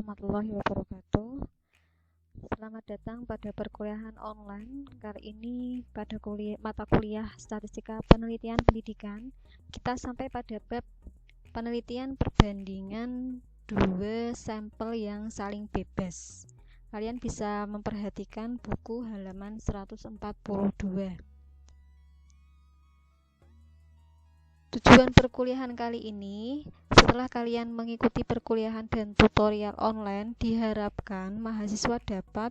warahmatullahi wabarakatuh. Selamat datang pada perkuliahan online. Kali ini pada mata kuliah Statistika Penelitian Pendidikan, kita sampai pada bab penelitian perbandingan dua sampel yang saling bebas. Kalian bisa memperhatikan buku halaman 142. Tujuan perkuliahan kali ini, setelah kalian mengikuti perkuliahan dan tutorial online, diharapkan mahasiswa dapat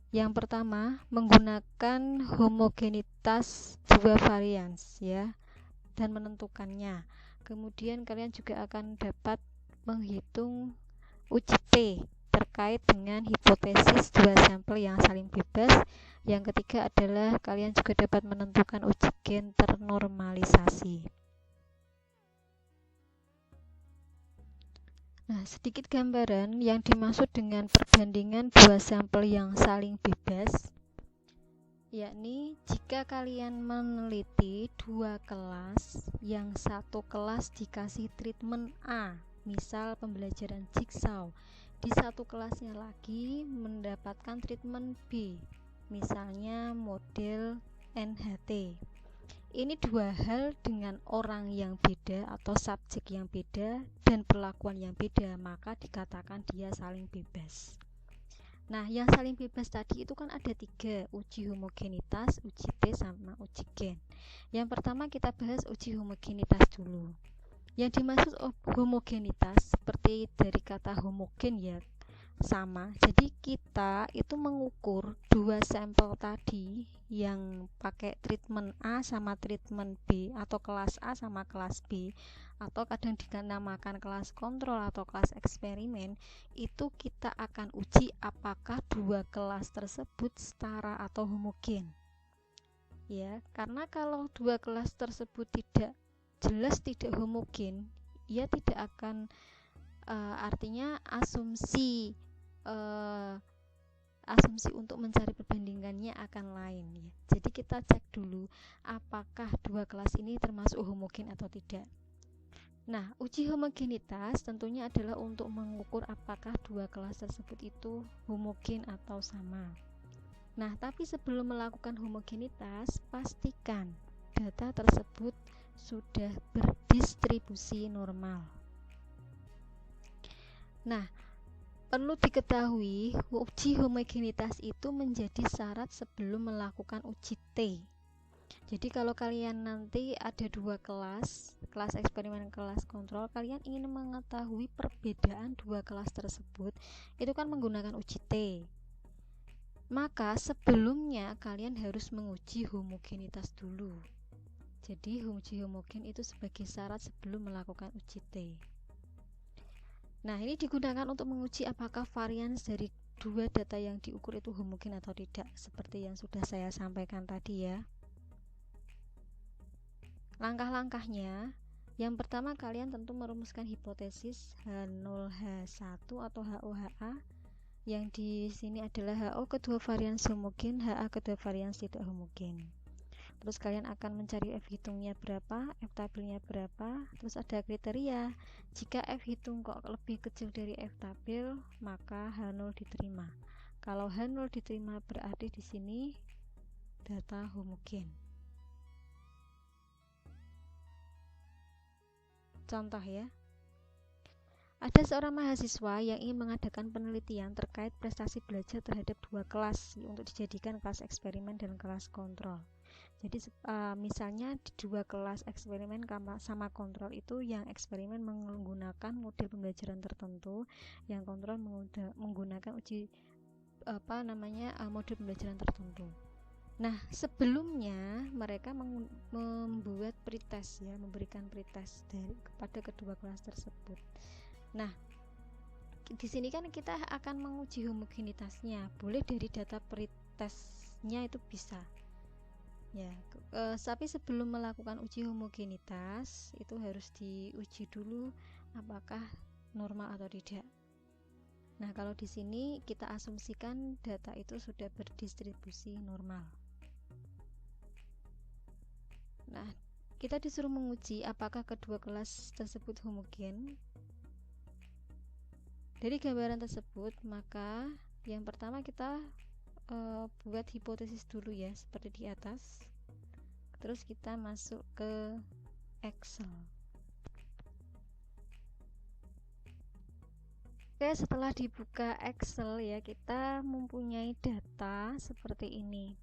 yang pertama menggunakan homogenitas dua varians ya, dan menentukannya. Kemudian kalian juga akan dapat menghitung uji T terkait dengan hipotesis dua sampel yang saling bebas. Yang ketiga adalah kalian juga dapat menentukan uji gen ternormalisasi. Nah, sedikit gambaran yang dimaksud dengan perbandingan dua sampel yang saling bebas, yakni jika kalian meneliti dua kelas, yang satu kelas dikasih treatment A, misal pembelajaran jigsaw, di satu kelasnya lagi mendapatkan treatment B, misalnya model NHT. Ini dua hal dengan orang yang beda atau subjek yang beda dan perlakuan yang beda, maka dikatakan dia saling bebas. Nah, yang saling bebas tadi itu kan ada tiga, uji homogenitas, uji T, sama uji gen. Yang pertama kita bahas uji homogenitas dulu. Yang dimaksud homogenitas seperti dari kata homogen ya, sama. Jadi kita itu mengukur dua sampel tadi yang pakai treatment A sama treatment B, atau kelas A sama kelas B, atau kadang dinamakan kelas kontrol atau kelas eksperimen. Itu kita akan uji apakah dua kelas tersebut setara atau homogen ya, karena kalau dua kelas tersebut jelas tidak homogen, ia tidak akan artinya asumsi untuk mencari perbandingannya akan lain ya. Jadi kita cek dulu apakah dua kelas ini termasuk homogen atau tidak. Nah, uji homogenitas tentunya adalah untuk mengukur apakah dua kelas tersebut itu homogen atau sama. Nah, tapi sebelum melakukan homogenitas, pastikan data tersebut sudah berdistribusi normal. Nah, perlu diketahui uji homogenitas itu menjadi syarat sebelum melakukan uji T. Jadi kalau kalian nanti ada dua kelas eksperimen, kelas kontrol, kalian ingin mengetahui perbedaan dua kelas tersebut, itu kan menggunakan uji T. Maka sebelumnya kalian harus menguji homogenitas dulu. Jadi uji homogen itu sebagai syarat sebelum melakukan uji T. Nah, ini digunakan untuk menguji apakah varians dari dua data yang diukur itu homogen atau tidak, seperti yang sudah saya sampaikan tadi ya. Langkah-langkahnya, yang pertama kalian tentu merumuskan hipotesis H0, H1 atau HO-HA, yang di sini adalah HO kedua varians homogen, HA kedua varians tidak homogen. Terus kalian akan mencari F hitungnya berapa, F tabelnya berapa. Terus ada kriteria, jika F hitung kok lebih kecil dari F tabel, maka H0 diterima. Kalau H0 diterima berarti di sini data homogen. Contoh ya, ada seorang mahasiswa yang ingin mengadakan penelitian terkait prestasi belajar terhadap dua kelas untuk dijadikan kelas eksperimen dan kelas kontrol. Jadi misalnya di dua kelas eksperimen sama kontrol itu, yang eksperimen menggunakan model pembelajaran tertentu, yang kontrol menggunakan model pembelajaran tertentu. Nah, sebelumnya mereka membuat pretest ya, memberikan pretest kepada kedua kelas tersebut. Nah, di sini kan kita akan menguji homogenitasnya. Boleh dari data pretestnya itu bisa. Ya, tapi sebelum melakukan uji homogenitas itu harus diuji dulu apakah normal atau tidak. Nah, kalau di sini kita asumsikan data itu sudah berdistribusi normal. Nah, kita disuruh menguji apakah kedua kelas tersebut homogen. Dari gambaran tersebut, maka yang pertama kita buat hipotesis dulu ya, seperti di atas. Terus kita masuk ke Excel. Oke, setelah dibuka Excel ya, kita mempunyai data seperti ini.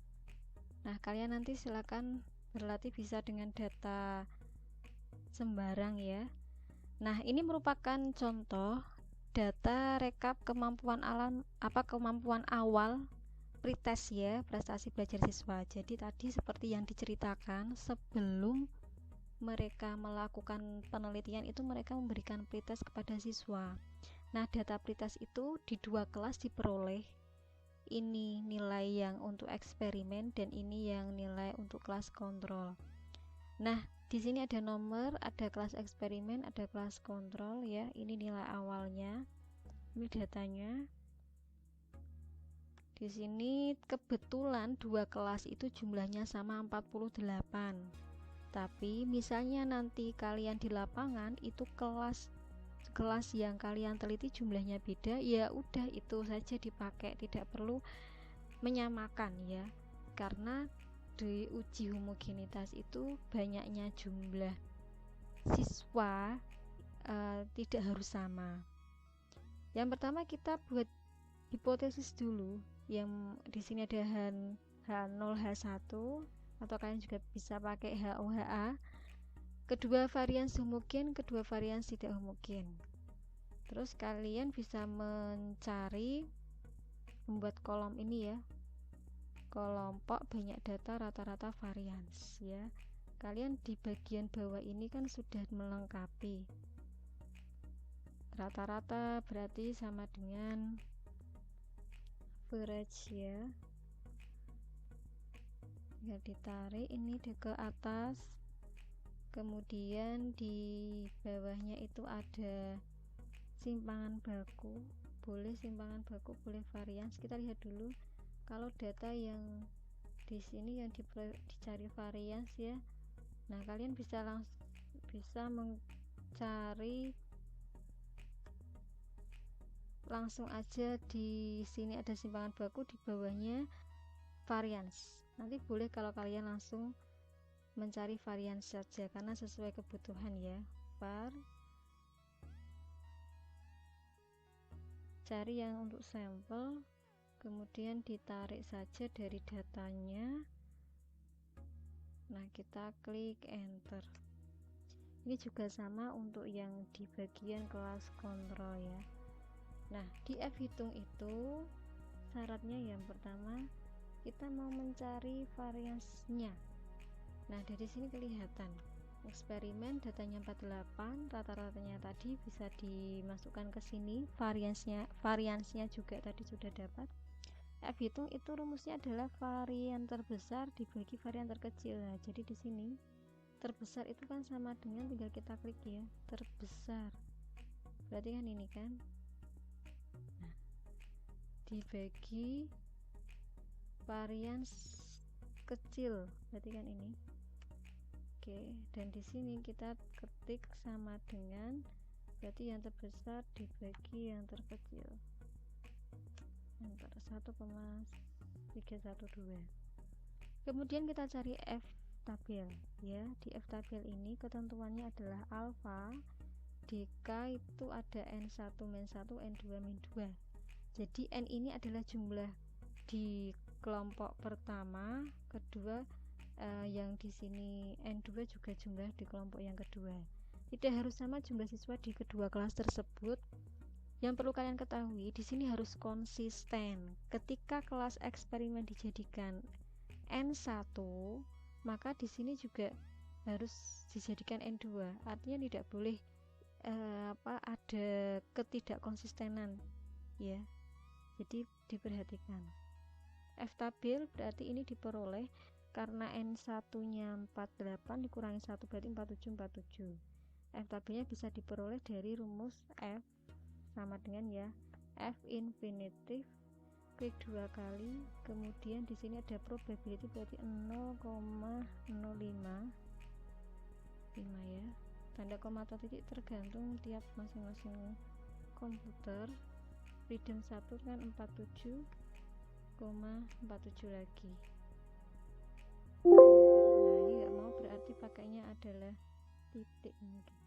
Nah, kalian nanti silakan berlatih bisa dengan data sembarang ya. Nah, ini merupakan contoh data rekap kemampuan awal pretest ya, prestasi belajar siswa. Jadi tadi seperti yang diceritakan, sebelum mereka melakukan penelitian itu mereka memberikan pretest kepada siswa. Nah, data pretest itu di 2 kelas diperoleh. Ini nilai yang untuk eksperimen dan ini yang nilai untuk kelas kontrol. Nah, di sini ada nomor, ada kelas eksperimen, ada kelas kontrol ya. Ini nilai awalnya. Ini datanya. Di sini kebetulan 2 kelas itu jumlahnya sama 48. Tapi misalnya nanti kalian di lapangan itu kelas yang kalian teliti jumlahnya beda, ya udah itu saja dipakai, tidak perlu menyamakan ya. Karena di uji homogenitas itu banyaknya jumlah siswa tidak harus sama. Yang pertama kita buat hipotesis dulu. Yang di sini ada H0, H1 atau kalian juga bisa pakai HOHA. Kedua varians homogen, kedua varians tidak homogen. Terus kalian bisa membuat kolom ini ya, kelompok banyak data rata-rata varians ya. Kalian di bagian bawah ini kan sudah melengkapi. Rata-rata berarti sama dengan average ya. Ya, ditarik ini ke atas, kemudian di bawahnya itu ada simpangan baku, boleh simpangan baku, boleh varians. Kita lihat dulu kalau data yang di sini yang dicari varians ya. Nah, kalian bisa mencari langsung aja, di sini ada simpangan baku, di bawahnya varians. Nanti boleh kalau kalian langsung mencari varians saja karena sesuai kebutuhan ya. Cari yang untuk sampel, kemudian ditarik saja dari datanya. Nah, kita klik enter. Ini juga sama untuk yang di bagian kelas kontrol ya. Nah, di F hitung itu syaratnya yang pertama kita mau mencari variansnya. Nah, dari sini kelihatan eksperimen datanya 48, rata-ratanya tadi bisa dimasukkan ke sini, variansnya juga tadi sudah dapat. F hitung itu rumusnya adalah varian terbesar dibagi varian terkecil. Nah, jadi di sini terbesar itu kan sama dengan, tinggal kita klik ya, terbesar. Berarti kan ini kan. Nah, dibagi varian kecil, berarti kan ini. Oke, dan di sini kita ketik sama dengan, berarti yang terbesar dibagi yang terkecil. Enter 1,312. Kemudian kita cari F tabel ya. Di F tabel ini ketentuannya adalah alfa DK itu ada N1 min 1, N2 min 2. Jadi N ini adalah jumlah di kelompok pertama, kedua yang di sini N2 juga jumlah di kelompok yang kedua. Tidak harus sama jumlah siswa di kedua kelas tersebut. Yang perlu kalian ketahui di sini harus konsisten. Ketika kelas eksperimen dijadikan N1, maka di sini juga harus dijadikan N2. Artinya tidak boleh ada ketidakkonsistenan ya. Jadi diperhatikan. F tabel berarti ini diperoleh karena N1-nya 48 dikurangi 1 berarti 47. F tabelnya bisa diperoleh dari rumus F sama dengan ya, F infinitif, klik 2 kali, kemudian di sini ada probability berarti 0,05 ya. Tanda koma atau titik tergantung tiap masing-masing komputer, freedom 1 kan 47,47 lagi. Nah, ini nggak mau, berarti pakainya adalah titik mungkin.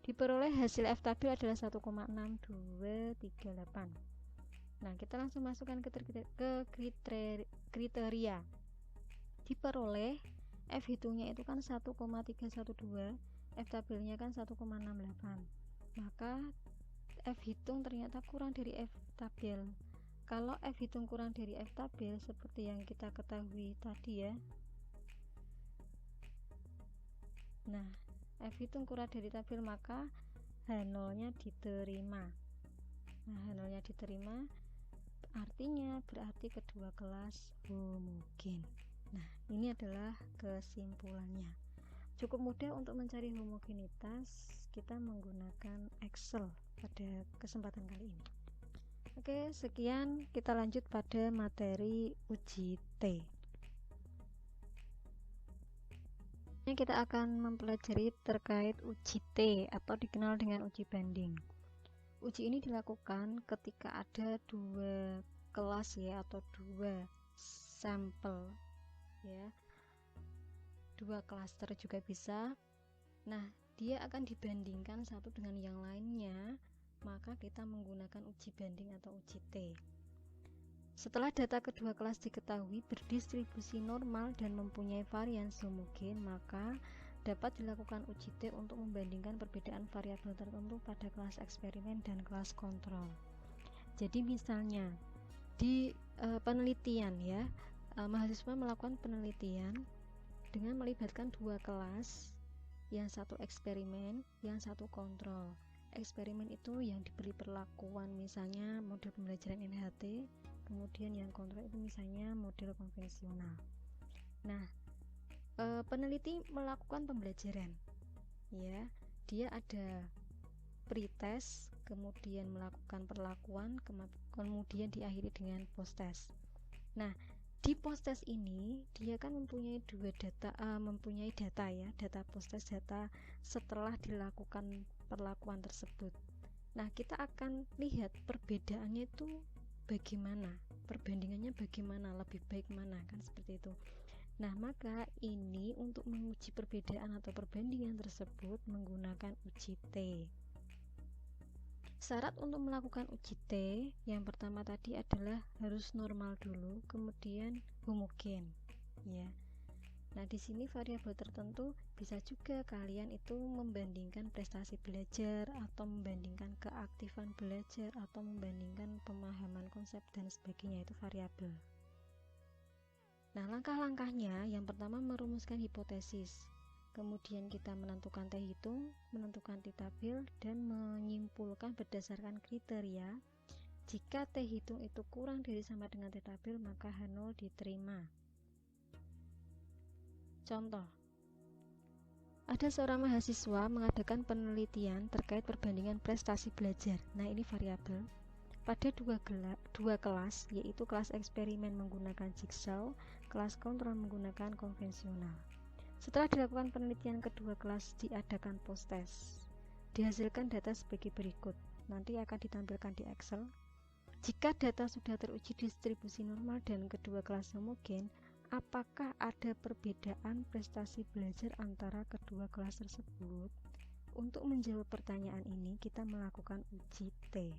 Diperoleh hasil F tabil adalah 1,6238. Nah, kita langsung masukkan ke kriteria. Diperoleh F hitungnya itu kan 1,312, F tabilnya kan 1,68. Maka F hitung ternyata kurang dari F tabil. Kalau F hitung kurang dari F tabil seperti yang kita ketahui tadi ya. Nah, F hitung kurang dari tabil, maka H0-nya diterima. Nah, H0-nya diterima artinya berarti kedua kelas homogen. Nah, ini adalah kesimpulannya. Cukup mudah untuk mencari homogenitas, kita menggunakan Excel pada kesempatan kali ini. Oke, sekian, kita lanjut pada materi uji T. Ini kita akan mempelajari terkait uji T atau dikenal dengan uji banding. Uji ini dilakukan ketika ada dua kelas ya, atau dua sampel ya, dua klaster juga bisa. Nah, dia akan dibandingkan satu dengan yang lainnya, maka kita menggunakan uji banding atau uji T. Setelah data kedua kelas diketahui berdistribusi normal dan mempunyai varians homogen, maka dapat dilakukan uji T untuk membandingkan perbedaan variabel tertentu pada kelas eksperimen dan kelas kontrol. Jadi misalnya di penelitian ya, mahasiswa melakukan penelitian dengan melibatkan dua kelas, yang satu eksperimen, yang satu kontrol. Eksperimen itu yang diberi perlakuan misalnya model pembelajaran NHT, kemudian yang kontrol itu misalnya model konvensional. Nah, peneliti melakukan pembelajaran ya, dia ada pretest, kemudian melakukan perlakuan, kemudian diakhiri dengan post-test. Nah, di post-test ini dia kan mempunyai data ya, data post-test, data setelah dilakukan perlakuan tersebut. Nah, kita akan lihat perbedaannya itu bagaimana, perbandingannya bagaimana, lebih baik mana, kan seperti itu. Nah, maka ini untuk menguji perbedaan atau perbandingan tersebut menggunakan uji T. Syarat untuk melakukan uji T yang pertama tadi adalah harus normal dulu, kemudian homogen ya. Nah, di sini variabel tertentu bisa juga kalian itu membandingkan prestasi belajar, atau membandingkan keaktifan belajar, atau membandingkan pemahaman konsep dan sebagainya, itu variabel. Nah, langkah-langkahnya yang pertama merumuskan hipotesis, kemudian kita menentukan T hitung, menentukan T tabil, dan menyimpulkan berdasarkan kriteria. Jika T hitung itu kurang dari sama dengan T tabil, maka H0 diterima. Contoh, ada seorang mahasiswa mengadakan penelitian terkait perbandingan prestasi belajar. Nah, ini variabel pada dua kelas, yaitu kelas eksperimen menggunakan jigsaw, kelas kontrol menggunakan konvensional. Setelah dilakukan penelitian kedua kelas, diadakan post-test. Dihasilkan data sebagai berikut. Nanti akan ditampilkan di Excel. Jika data sudah teruji distribusi normal dan kedua kelas homogen, apakah ada perbedaan prestasi belajar antara kedua kelas tersebut? Untuk menjawab pertanyaan ini, kita melakukan uji T.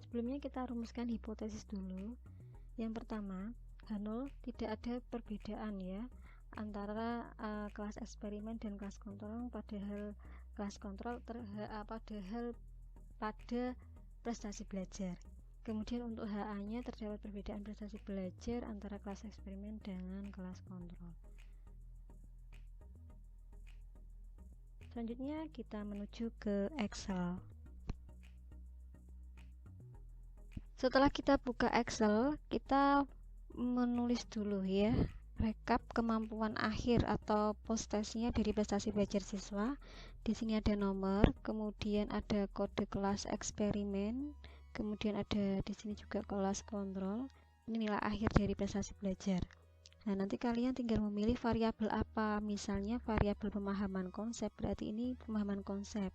Sebelumnya kita rumuskan hipotesis dulu. Yang pertama, H0 tidak ada perbedaan ya antara kelas eksperimen dan kelas kontrol, padahal kelas kontrol padahal pada prestasi belajar. Kemudian untuk HA-nya terdapat perbedaan prestasi belajar antara kelas eksperimen dengan kelas kontrol. Selanjutnya kita menuju ke Excel. Setelah kita buka Excel, kita menulis dulu ya rekap kemampuan akhir atau post-testnya dari prestasi belajar siswa. Di sini ada nomor, kemudian ada kode kelas eksperimen, kemudian ada di sini juga kelas kontrol. Ini nilai akhir dari prestasi belajar. Nah, nanti kalian tinggal memilih variabel apa. Misalnya variabel pemahaman konsep, berarti ini pemahaman konsep.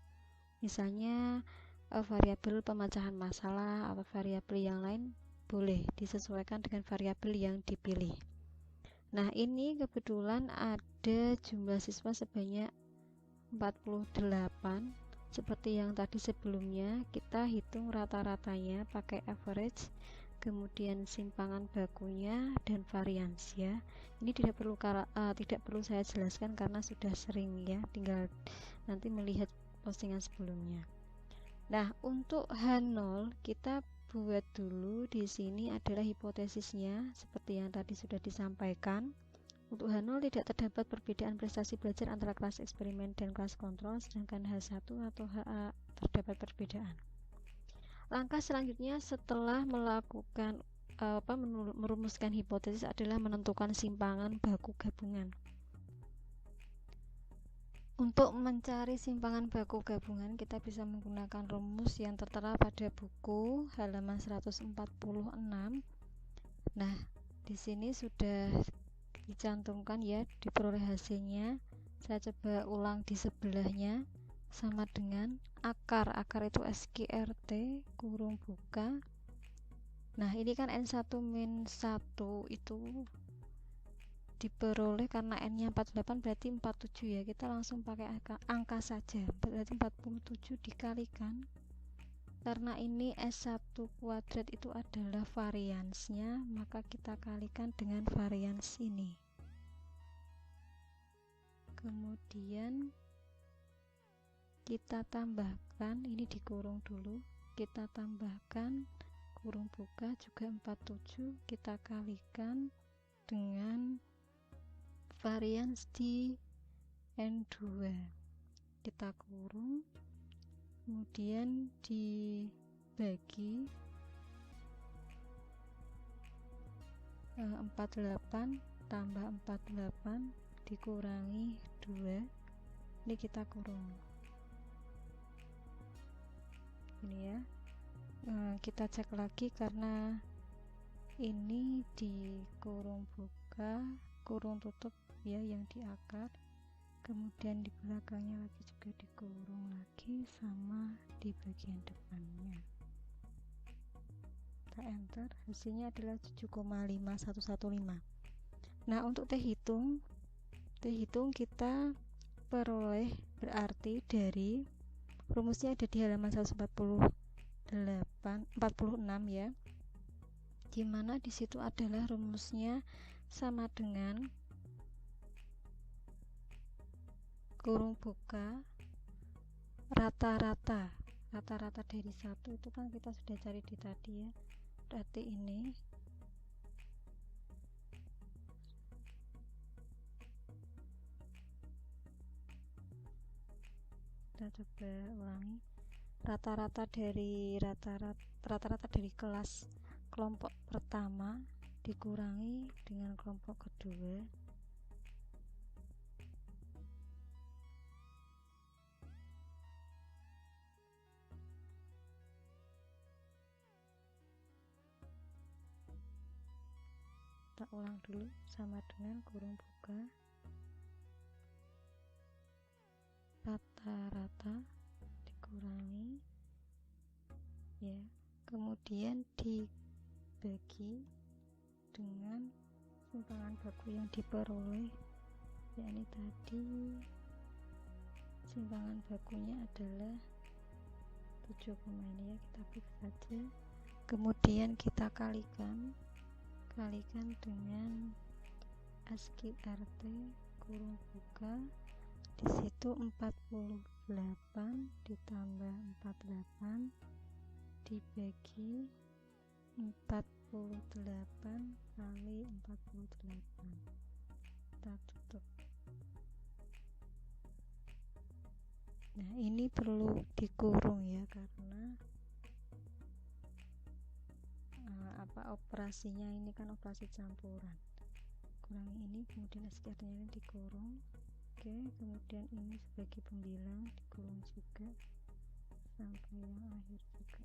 Misalnya variabel pemecahan masalah atau variabel yang lain boleh disesuaikan dengan variabel yang dipilih. Nah, ini kebetulan ada jumlah siswa sebanyak 48. Seperti yang tadi sebelumnya, kita hitung rata-ratanya pakai average, kemudian simpangan bakunya dan varians ya. Ini tidak perlu saya jelaskan karena sudah sering ya, tinggal nanti melihat postingan sebelumnya. Nah, untuk H0 kita buat dulu. Di sini adalah hipotesisnya seperti yang tadi sudah disampaikan. Untuk H0 tidak terdapat perbedaan prestasi belajar antara kelas eksperimen dan kelas kontrol, sedangkan H1 atau HA terdapat perbedaan. Langkah selanjutnya setelah melakukan merumuskan hipotesis adalah menentukan simpangan baku gabungan. Untuk mencari simpangan baku gabungan, kita bisa menggunakan rumus yang tertera pada buku halaman 146. Nah, di sini sudah dicantumkan ya, diperoleh hasilnya. Saya coba ulang di sebelahnya, sama dengan akar itu SQRT kurung buka. Nah, ini kan N1 min 1 itu diperoleh karena N nya 48 berarti 47 ya, kita langsung pakai angka saja, berarti 47 dikalikan, karena ini S1 kuadrat itu adalah variansnya, maka kita kalikan dengan varians ini. Kemudian kita tambahkan, ini dikurung dulu, kita tambahkan kurung buka juga 47, kita kalikan dengan varians di N2, kita kurung, kemudian dibagi 48 tambah 48 dikurangi 2, ini kita kurung ini ya. Kita cek lagi karena ini di kurung buka kurung tutup ya, yang di akar, kemudian di belakangnya lagi juga dikurung lagi sama di bagian depannya. Kita enter, hasilnya adalah 7,5115. Nah, untuk T hitung kita peroleh berarti dari rumusnya ada di halaman 146 ya, dimana disitu adalah rumusnya sama dengan kurung buka rata-rata dari 1 itu kan kita sudah cari di tadi ya, berarti ini kita coba ulangi, rata-rata dari kelas kelompok pertama dikurangi dengan kelompok kedua, kita ulang dulu, sama dengan kurung buka rata-rata dikurangi ya, kemudian dibagi dengan simpangan baku yang diperoleh, yakni tadi simpangan bakunya adalah 7, ini ya, kita fix saja, kemudian kita kalikan dengan SQRT kurung buka, di situ 48 ditambah 48 dibagi 48 kali 48, kita tutup. Nah, ini perlu dikurung ya, karena operasinya ini kan operasi campuran, kurangi ini, kemudian SQRT-nya ini dikurung. Oke, kemudian ini sebagai pembilang dikurung juga sampai yang akhir juga.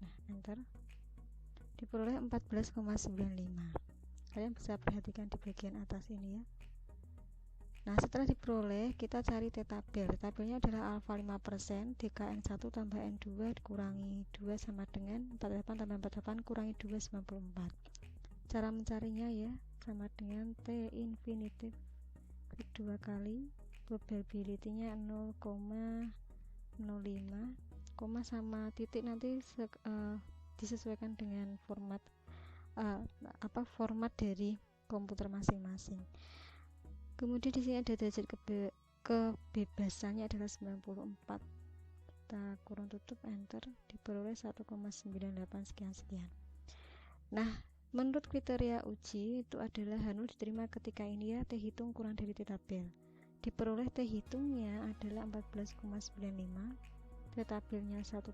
Nah, enter, diperoleh 14,95. Kalian bisa perhatikan di bagian atas ini ya. Nah, setelah diperoleh, kita cari T-tabel. Tabelnya adalah alfa 5%, DKN1 tambah N2 dikurangi 2 sama dengan 48 tambah 48 kurangi 2, 94. Cara mencarinya ya, sama dengan T infinitif kedua kali, probability-nya 0,05, koma sama titik nanti disesuaikan dengan format format dari komputer masing-masing. Kemudian di sini ada derajat kebebasannya adalah 94. Kita kurung tutup enter, diperoleh 1,98 sekian. Nah, menurut kriteria uji itu adalah H0 diterima ketika ini ya T hitung kurang dari T tabel. Diperoleh T hitungnya adalah 14,95, T tabelnya 1,99,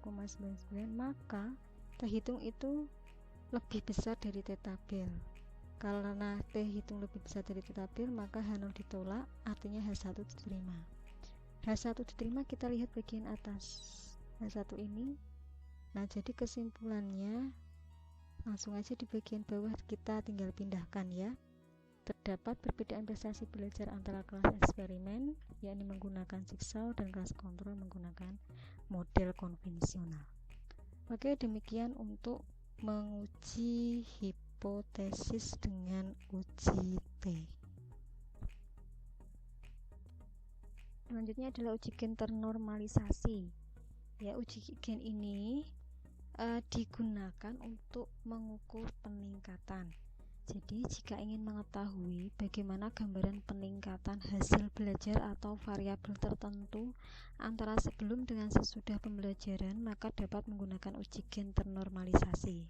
maka T hitung itu lebih besar dari T tabel. Karena T hitung lebih besar dari T tabel, maka H0 ditolak, artinya H1 diterima. H1 diterima, kita lihat bagian atas H1 ini. Nah, jadi kesimpulannya langsung aja di bagian bawah kita tinggal pindahkan ya. Terdapat perbedaan prestasi belajar antara kelas eksperimen, yakni menggunakan jigsaw, dan kelas kontrol menggunakan model konvensional. Oke, demikian untuk menguji hipotesis dengan uji T. Selanjutnya adalah uji gen ternormalisasi. Ya, uji gen ini digunakan untuk mengukur peningkatan. Jadi, jika ingin mengetahui bagaimana gambaran peningkatan hasil belajar atau variabel tertentu antara sebelum dengan sesudah pembelajaran, maka dapat menggunakan uji gen ternormalisasi.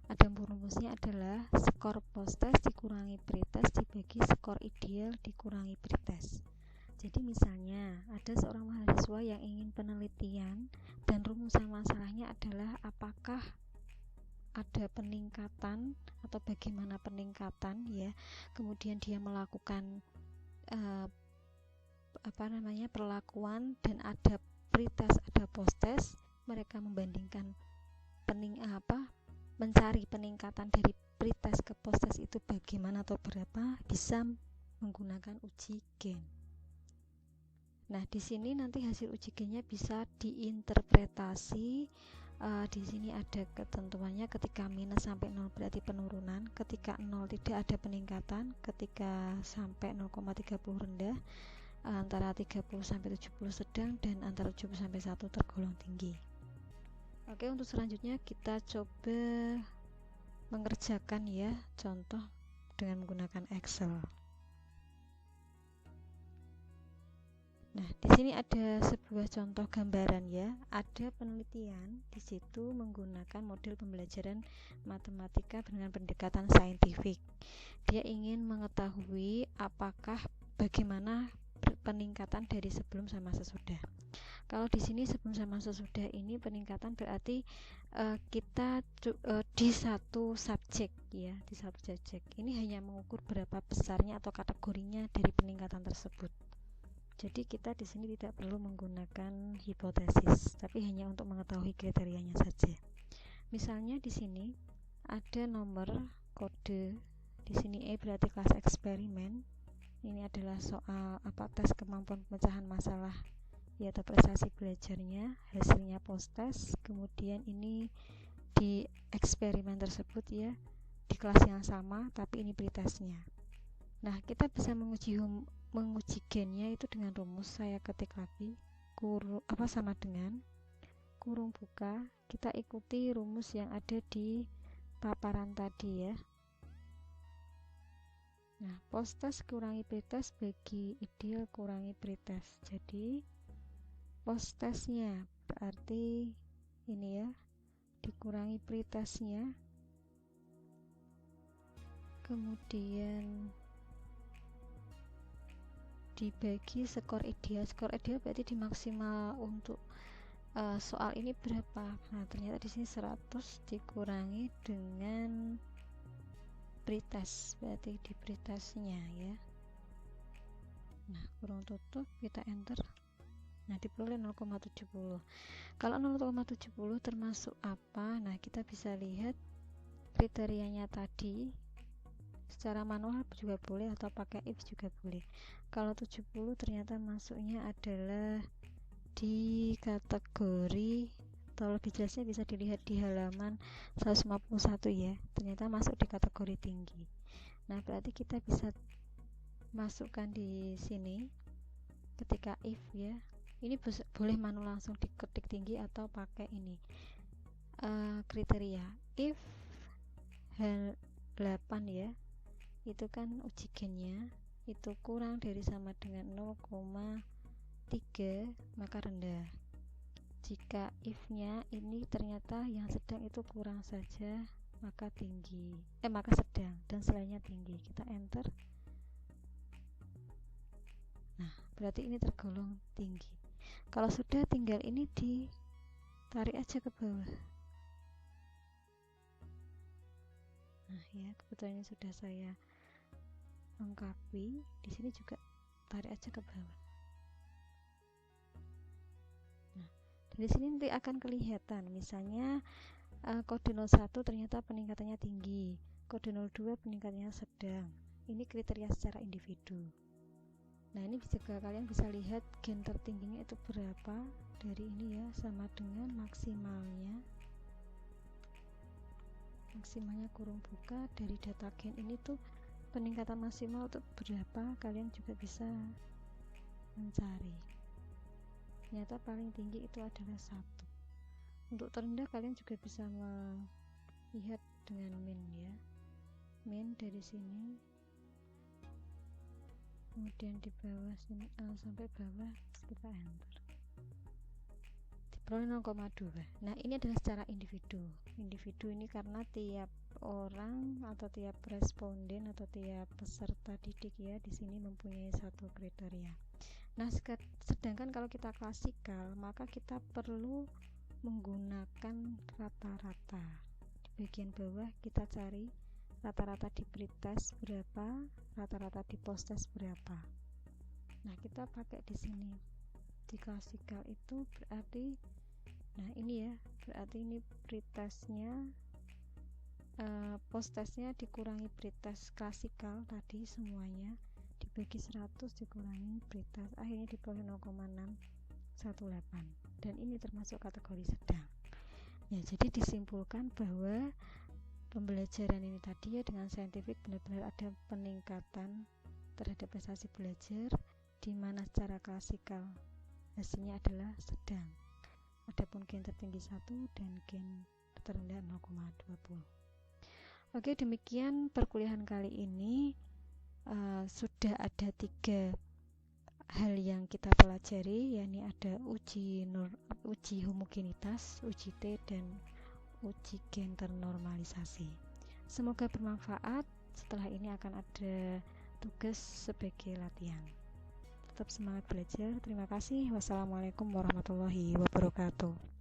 Ada rumusnya adalah skor post-test dikurangi pretest dibagi skor ideal dikurangi pretest. Jadi misalnya ada seorang mahasiswa yang ingin penelitian dan rumusan masalahnya adalah apakah ada peningkatan atau bagaimana peningkatan ya. Kemudian dia melakukan perlakuan dan ada pretest, ada post-test. Mereka membandingkan mencari peningkatan dari pretest ke post-test itu bagaimana atau berapa, bisa menggunakan uji gen. Nah, di sini nanti hasil uji gennya bisa diinterpretasi. Di sini ada ketentuannya, ketika minus sampai 0 berarti penurunan, ketika 0 tidak ada peningkatan, ketika sampai 0,30 rendah, antara 30 sampai 70 sedang, dan antara 70 sampai 1 tergolong tinggi. Oke, untuk selanjutnya kita coba mengerjakan ya contoh dengan menggunakan Excel. Nah, di sini ada sebuah contoh gambaran ya. Ada penelitian di situ menggunakan model pembelajaran matematika dengan pendekatan saintifik. Dia ingin mengetahui apakah bagaimana peningkatan dari sebelum sama sesudah. Kalau di sini sebelum sama sesudah ini peningkatan berarti kita di satu subjek ya, di satu subjek. Ini hanya mengukur berapa besarnya atau kategorinya dari peningkatan tersebut. Jadi kita di sini tidak perlu menggunakan hipotesis, tapi hanya untuk mengetahui kriterianya saja. Misalnya di sini ada nomor kode, di sini E berarti kelas eksperimen. Ini adalah soal tes kemampuan pemecahan masalah ya, atau prestasi belajarnya, hasilnya post-test. Kemudian ini di eksperimen tersebut ya, di kelas yang sama, tapi ini pretestnya. Nah, kita bisa menguji gennya itu dengan rumus. Saya ketik lagi sama dengan kurung buka, kita ikuti rumus yang ada di paparan tadi ya. Nah, post-test kurangi pretest bagi ideal kurangi pretest. Jadi post-testnya berarti ini ya, dikurangi pretestnya, kemudian dibagi skor ideal. Skor ideal berarti di maksimal untuk soal ini berapa. Nah, ternyata di sini 100 dikurangi dengan pretest, berarti di pretestnya ya. Nah, kurung tutup, kita enter. Nah, diperoleh 0,70. Kalau 0,70 termasuk apa? Nah, kita bisa lihat kriterianya tadi secara manual juga boleh atau pakai if juga boleh. Kalau 70 ternyata masuknya adalah di kategori, atau lebih jelasnya bisa dilihat di halaman 151 ya, ternyata masuk di kategori tinggi. Nah, berarti kita bisa masukkan di sini ketika if ya. Ini boleh manual langsung diketik tinggi atau pakai ini kriteria if 8 ya, itu kan uji gennya itu kurang dari sama dengan 0,3 maka rendah. Jika if-nya ini ternyata yang sedang itu kurang saja maka tinggi, maka sedang, dan selainnya tinggi. Kita enter. Nah, berarti ini tergolong tinggi. Kalau sudah, tinggal ini ditarik aja ke bawah. Nah ya, kebetulan ini sudah saya lengkapi. Di sini juga tarik aja ke bawah. Nah, dari sini nanti akan kelihatan, misalnya kode 01 ternyata peningkatannya tinggi, kode 02 peningkatannya sedang. Ini kriteria secara individu. Nah, ini juga kalian bisa lihat gen tertingginya itu berapa dari ini ya, sama dengan maksimalnya kurung buka dari data gen ini tuh peningkatan maksimal itu berapa, kalian juga bisa mencari. Ternyata paling tinggi itu adalah 1. Untuk terendah kalian juga bisa melihat dengan min ya, min dari sini kemudian di bawah sini sampai bawah, kita enter, diperoleh 0,2. Nah, ini adalah secara individu ini karena tiap orang atau tiap responden atau tiap peserta didik ya di sini mempunyai satu kriteria. Nah, sedangkan kalau kita klasikal maka kita perlu menggunakan rata-rata. Di bagian bawah kita cari rata-rata di pretest berapa, rata-rata di posttest berapa. Nah, kita pakai di sini di klasikal itu berarti, nah ini ya, berarti ini pretestnya posttestnya dikurangi pretest klasikal tadi semuanya dibagi 100 dikurangi pretest, akhirnya diperoleh 0,618, dan ini termasuk kategori sedang ya. Jadi disimpulkan bahwa pembelajaran ini tadi ya dengan saintifik benar-benar ada peningkatan terhadap prestasi belajar, di mana secara klasikal hasilnya adalah sedang. Adapun gen tertinggi 1 dan gen terendah 0,20. Oke, demikian perkuliahan kali ini. Sudah ada 3 hal yang kita pelajari, yakni ada uji homogenitas, uji T, dan uji gen ternormalisasi. Semoga bermanfaat. Setelah ini akan ada tugas sebagai latihan. Tetap semangat belajar. Terima kasih. Wassalamualaikum warahmatullahi wabarakatuh.